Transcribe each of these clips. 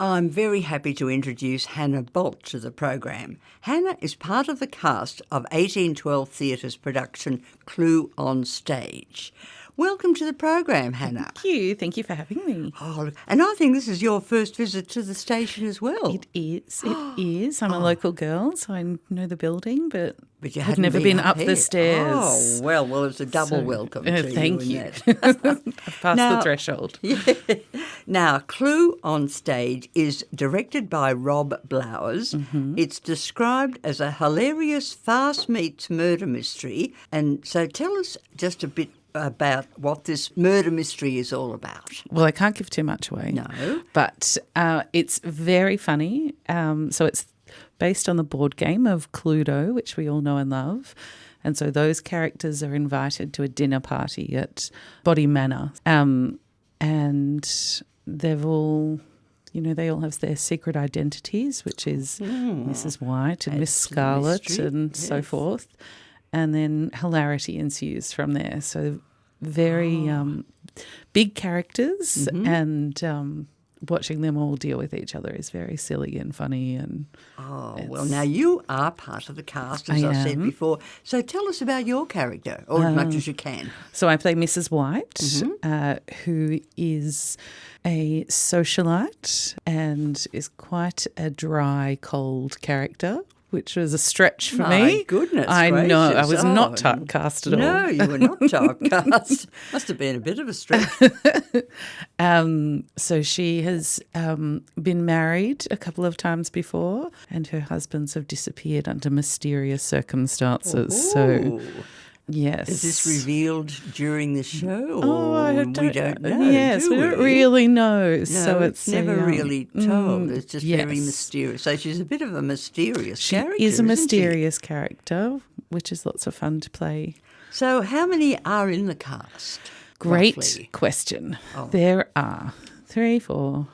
I'm very happy to introduce Hannah Bolt to the program. Hannah is part of the cast of 1812 Theatre's production Clue on Stage. Welcome to the program, Hannah. Thank you. Thank you for having me. Oh, and I think this is your first visit to the station as well. It is. It is. I'm a local girl, so I know the building, but you have never been up the stairs. Oh, well, it's a double welcome to thank you. you. I've passed the threshold. Yeah. Now, Clue on Stage is directed by Rob Blowers. Mm-hmm. It's described as a hilarious fast meets murder mystery. And so tell us just a bit about what this murder mystery is all about. Well, I can't give too much away. No. But it's very funny. So it's based on the board game of Cluedo, which we all know and love. And so those characters are invited to a dinner party at Body Manor. And they've all, they all have their secret identities, which is Mrs. White and Miss Scarlet and so forth. And then hilarity ensues from there. So very big characters and watching them all deal with each other is very silly and funny. And well, now you are part of the cast, as I said before. So tell us about your character, or as much as you can. So I play Mrs. White, who is a socialite and is quite a dry, cold character, which was a stretch for me. My goodness I gracious. know. I was not typecast at all. No, you were not typecast. Must have been a bit of a stretch. So she has been married a couple of times before, and her husbands have disappeared under mysterious circumstances. Ooh. So, yes. Is this revealed during the show? I we don't know. Yes, we don't really know. No, so it's never really told. It's just yes. very mysterious. So she's a bit of a mysterious character. She is a mysterious character, which is lots of fun to play. So how many are in the cast? Great roughly? question. There are 3, 4,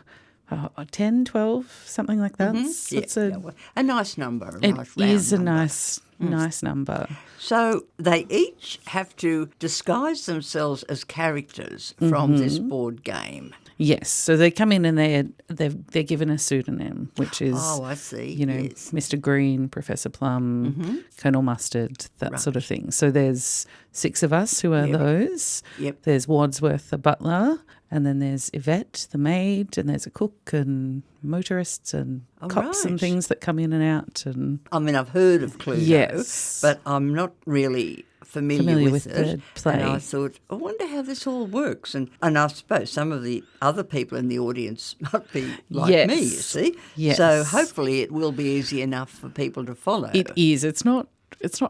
10, 12, something like that. It's a nice number. It nice round is a number. nice number. So they each have to disguise themselves as characters from this board game. Yes, so they come in and they're given a pseudonym, which is I see. Yes. Mr. Green, Professor Plum, Colonel Mustard, that sort of thing. So there's 6 of us who are those. Yep. There's Wadsworth, the butler, and then there's Yvette, the maid, and there's a cook and motorists and cops and things that come in and out. And I mean, I've heard of Cluedo, but I'm not really familiar with it. The play. And I thought, I wonder how this all works. And I suppose some of the other people in the audience might be like me, you see. Yes. So hopefully it will be easy enough for people to follow. It is. It's not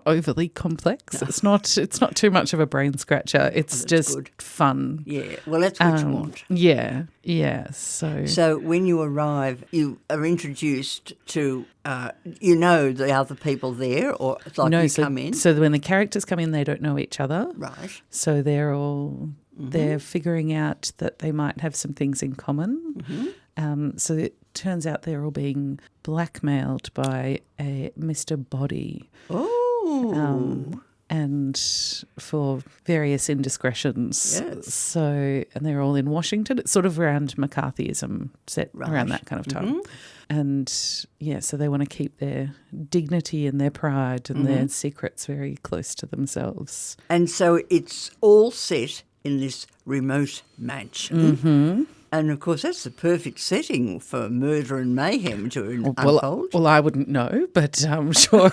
overly complex. No. It's not too much of a brain scratcher. It's just good. Fun. Yeah. Well, that's what you want. Yeah. Yeah. So when you arrive, you are introduced to the other people there, or it's like you come in. So when the characters come in, they don't know each other. Right. So they're all they're figuring out that they might have some things in common. So it turns out they're all being blackmailed by a Mr. Body. Oh. And for various indiscretions. Yes. So, and they're all in Washington. It's sort of around McCarthyism, set around that kind of time. And, so they want to keep their dignity and their pride and their secrets very close to themselves. And so it's all set in this remote mansion. And, of course, that's the perfect setting for murder and mayhem to unfold. Well, I wouldn't know, but I'm sure.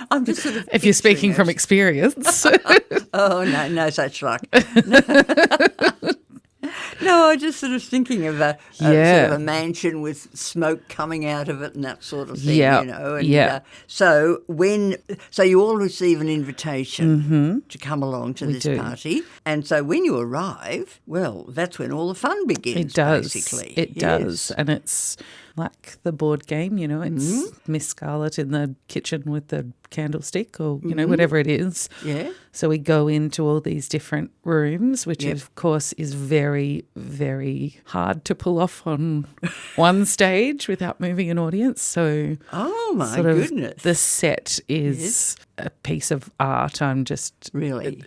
I'm just sort of if you're speaking from experience. Oh, no such luck. No, I'm just sort of thinking of a sort of a mansion with smoke coming out of it and that sort of thing, And, so you all receive an invitation to come along to this party. And so when you arrive, well, that's when all the fun begins, basically. It does. And it's like the board game, it's Miss Scarlet in the kitchen with the candlestick or, whatever it is. Yeah. So we go into all these different rooms, which of course is very, very hard to pull off on one stage without moving an audience. So goodness. The set is a piece of art. I'm just really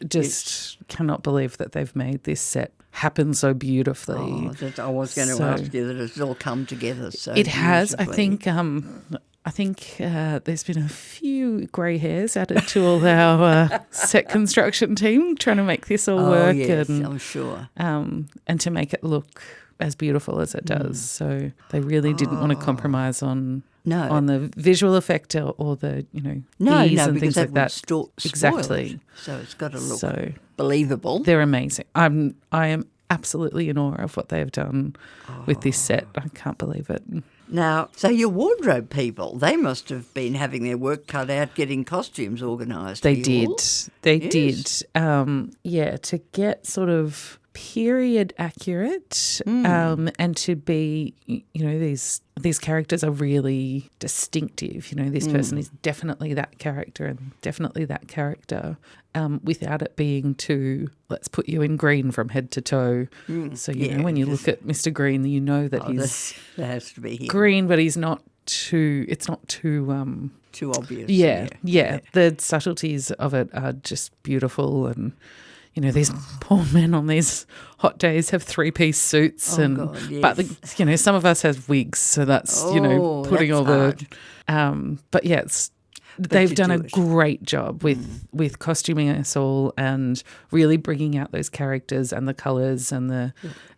cannot believe that they've made this set happen so beautifully. I was going to ask you that it's all come together so it has. I beautifully. think there's been a few grey hairs added to all our set construction team trying to make this all work. Yes, and, I'm sure. And to make it look as beautiful as it does. So they really didn't want to compromise on the visual effect or the, ease and things like that. Exactly. So it's got to look believable. They're amazing. I am absolutely in awe of what they have done with this set. I can't believe it. Now, so your wardrobe people, they must have been having their work cut out getting costumes organised. They did. To get sort of period accurate and to be, these characters are really distinctive. This person is definitely that character and definitely that character without it being too, let's put you in green from head to toe. So, when you look at Mr. Green, you know that he's that has to be him. Green, but he's not too, it's not too... too obvious. Yeah. The subtleties of it are just beautiful and... these poor men on these hot days have 3-piece suits, but some of us have wigs, so that's putting all hard. They've done a great job with costuming us all and really bringing out those characters and the colours and the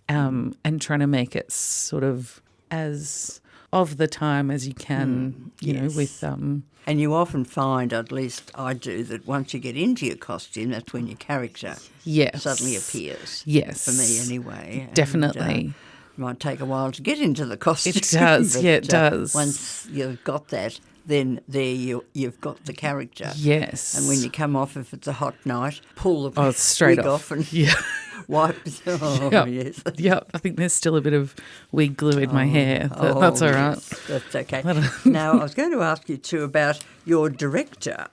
and trying to make it sort of as of the time as you can, with And you often find, at least I do, that once you get into your costume, that's when your character suddenly appears. Yes. For me anyway. Definitely. It might take a while to get into the costume. It does, but, it does. Once you've got that, then there you've got the character. Yes. And when you come off, if it's a hot night, pull the straight wig off and wipe. Yes. Yep. I think there's still a bit of wig glue in my hair. That's all right. Yes, that's okay. Now, I was going to ask you too about your director.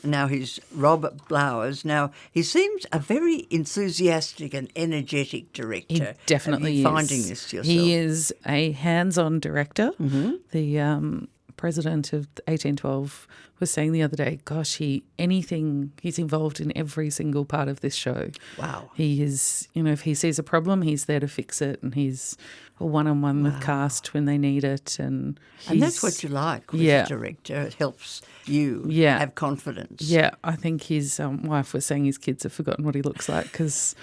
Now, he's Rob Blowers. Now, he seems a very enthusiastic and energetic director. He definitely is. Finding this yourself. He is a hands-on director. The president of 1812 was saying the other day, gosh, he's involved in every single part of this show. Wow. He is, if he sees a problem, he's there to fix it, and he's a one-on-one with cast when they need it. And that's what you like with a director. It helps you have confidence. Yeah, I think his wife was saying his kids have forgotten what he looks like because,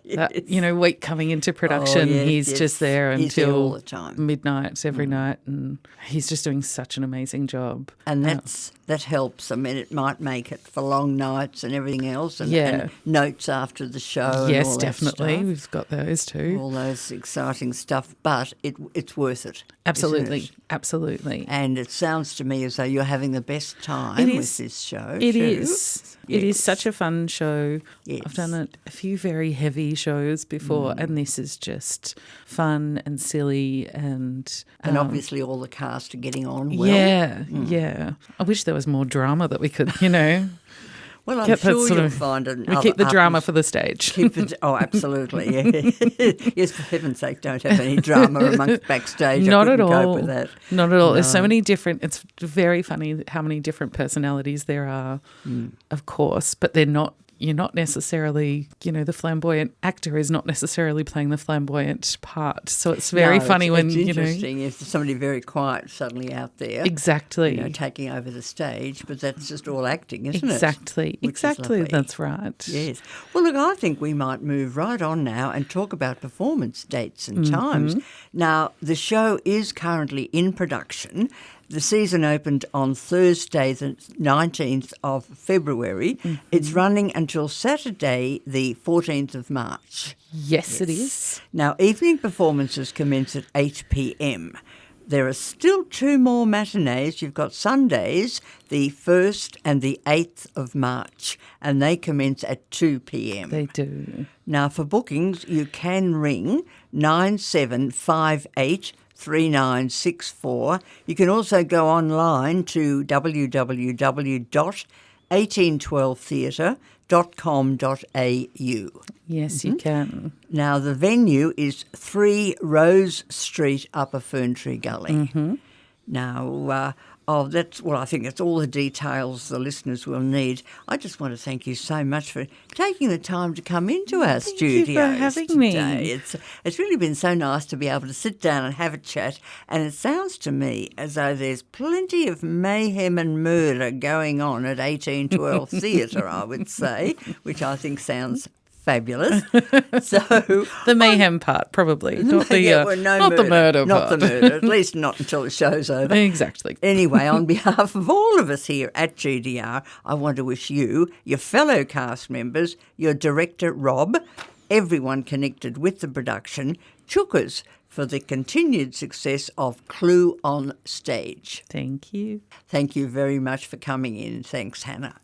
week coming into production, he's just there until all the time. Midnight every night, and he's just doing such an amazing job. And that helps. I mean, it might make it for long nights and everything else, and notes after the show. Yes, and all definitely. That stuff. We've got those too. All those exciting stuff, but it's worth it. Absolutely, absolutely. And it sounds to me as though you're having the best time with this show. It too. is. Yes. It is such a fun show. Yes. I've done a few very heavy shows before, and this is just fun and silly and obviously all the cast are getting on well. Yeah. I wish there was more drama that we could, Well, I'm sure you'll find it. We keep the drama for the stage. Absolutely. Yeah. Yes, for heaven's sake, don't have any drama amongst backstage. Not at all. Cope with that. Not at all. No. There's so many different. It's very funny how many different personalities there are, of course, but they're not. You're not necessarily, the flamboyant actor is not necessarily playing the flamboyant part. So it's very funny when, it's interesting if there's somebody very quiet suddenly out there. Exactly. Taking over the stage, but that's just all acting, isn't it? Exactly. That's right. Yes. Well, look, I think we might move right on now and talk about performance dates and times. Now, the show is currently in production. The season opened on Thursday, the 19th of February. It's running until Saturday, the 14th of March. Yes, it is. Now, evening performances commence at 8 p.m. There are still 2 more matinees. You've got Sundays, the 1st and the 8th of March, and they commence at 2 p.m. They do. Now, for bookings, you can ring 9758 3964. You can also go online to www.1812theatre.com.au. Yes, you can. Now, the venue is 3 Rose Street, Upper Ferntree Gully. Now, I think that's all the details the listeners will need. I just want to thank you so much for taking the time to come into our studios you for having today. me. It's really been so nice to be able to sit down and have a chat, and it sounds to me as though there's plenty of mayhem and murder going on at 1812 Theatre, I would say, which I think sounds fabulous. So the mayhem part, probably. Not the murder part. Not the murder, at least not until the show's over. Exactly. Anyway, on behalf of all of us here at GDR, I want to wish you, your fellow cast members, your director, Rob, everyone connected with the production, chukas for the continued success of Clue on Stage. Thank you. Thank you very much for coming in. Thanks, Hannah.